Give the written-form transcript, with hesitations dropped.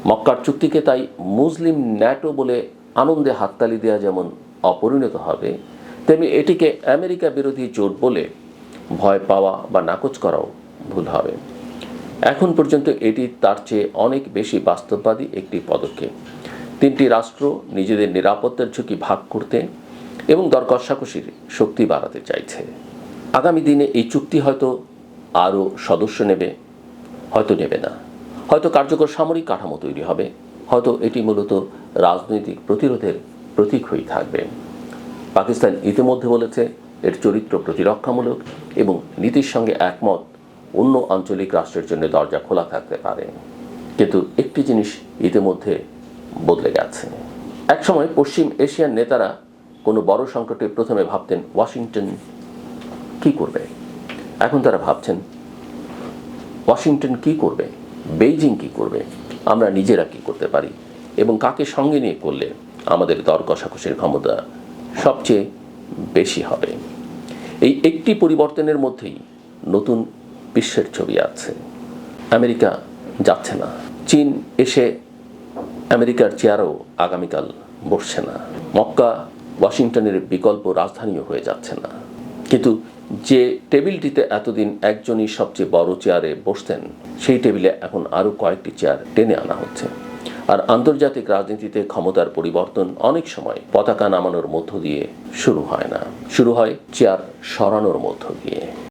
মক্কার চুক্তিকে তাই মুসলিম ন্যাটো বলে আনন্দে হাততালি দেওয়া যেমন অপরিণত হবে, তেমনি এটিকে আমেরিকা বিরোধী জোট বলে ভয় পাওয়া বা নাকচ করাও ভুল হবে। এখন পর্যন্ত এটি তার চেয়ে অনেক বেশি বাস্তববাদী একটি পদক্ষেপ। তিনটি রাষ্ট্র নিজেদের নিরাপত্তার ঝুঁকি ভাগ করতে এবং দর কষাকষির শক্তি বাড়াতে চাইছে। আগামী দিনে এই চুক্তি হয়তো আরও সদস্য নেবে, হয়তো নেবে না, হয়তো কার্যকর সামরিক কাঠামো তৈরি হবে, হয়তো এটি মূলত রাজনৈতিক প্রতিরোধের প্রতীক হয়ে থাকবে। পাকিস্তান ইতিমধ্যে বলেছে এর চরিত্র প্রতিরক্ষামূলক এবং নীতির সঙ্গে একমত। অন্য আঞ্চলিক রাষ্ট্রের জন্য দরজা খোলা থাকতে পারে। কিন্তু একটি জিনিস ইতিমধ্যে বদলে গেছে। একসময় পশ্চিম এশিয়ার নেতারা কোনো বড় সংকটে প্রথমে ভাবতেন ওয়াশিংটন কি করবে। এখন তারা ভাবছেন ওয়াশিংটন কি করবে, বেইজিং কি করবে, আমরা নিজেরা কি করতে পারি এবং কাকে সঙ্গে নিয়ে করলে আমাদের দর কষাকষির ক্ষমতা সবচেয়ে বেশি হবে। এই একটি পরিবর্তনের মধ্যেই নতুন বিশ্বের ছবি আছে। আমেরিকা যাচ্ছে না, চীন এসে আমেরিকার চেয়ারেও আগামীকাল বসছে না, মক্কা ওয়াশিংটনের বিকল্প রাজধানীও হয়ে যাচ্ছে না। কিন্তু যে টেবিলটিতে এতদিন একজনই সবচেয়ে বড় চেয়ারে বসতেন, সেই টেবিলে এখন আরও কয়েকটি চেয়ার টেনে আনা হচ্ছে। আর আন্তর্জাতিক রাজনীতিতে ক্ষমতার পরিবর্তন অনেক সময় পতাকা নামানোর মধ্য দিয়ে শুরু হয় না, শুরু হয় চেয়ার সরানোর মধ্য দিয়ে।